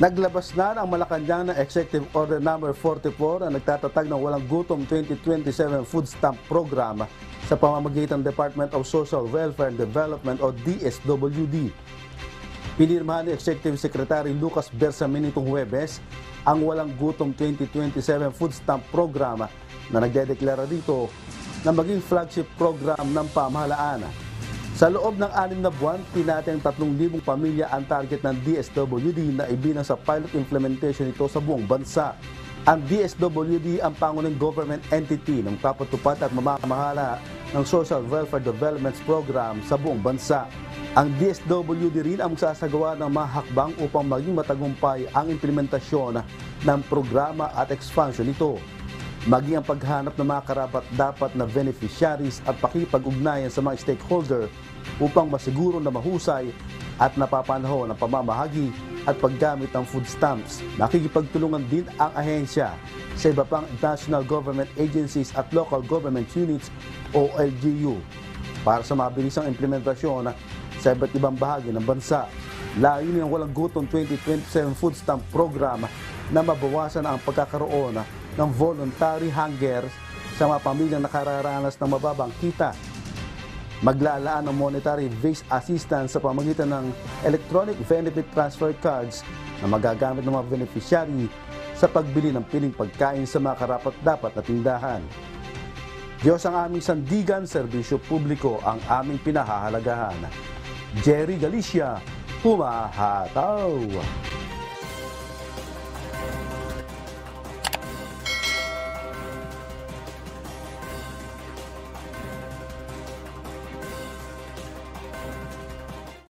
Naglabas na ang Malacanang na Executive Order No. 44 na nagtatatag ng Walang Gutom 2027 Food Stamp Program sa pamamagitan ng Department of Social Welfare and Development o DSWD. Pinirmahan ni Executive Secretary Lucas Bersamin nitong Huwebes ang Walang Gutom 2027 Food Stamp Program na nagdedeklara dito na maging flagship program ng pamahalaan. Sa loob ng 6 na buwan, tinatayang 3,000 pamilya ang target ng DSWD na ibilang sa pilot implementation nito sa buong bansa. Ang DSWD ang pangunahing government entity ng kapatupad at mamamahala ng Social Welfare Development Program sa buong bansa. Ang DSWD rin ang magsasagawa ng mga hakbang upang maging matagumpay ang implementasyon ng programa at expansion nito. Maging ang paghanap ng mga karapat-dapat na beneficiaries at pakipag-ugnayan sa mga stakeholder upang masiguro na mahusay at napapanahon ang pamamahagi at paggamit ng food stamps. Nakikipagtulungan din ang ahensya sa iba pang national government agencies at local government units o LGU para sa mabilisang implementasyon sa iba't ibang bahagi ng bansa. Layunin ng Walang Gutom 2027 Food Stamp Program na mabawasan ang pagkakaroon ng voluntary hunger sa mga pamilyang nakararanas ng mababang kita. Maglalaan ng monetary-based assistance sa pamamagitan ng electronic benefit transfer cards na magagamit ng mga beneficiary sa pagbili ng piling pagkain sa mga karapat-dapat na tindahan. Diyos ang aming sandigan, serbisyo publiko ang aming pinahahalagahan. Jerry Galicia, humahataw!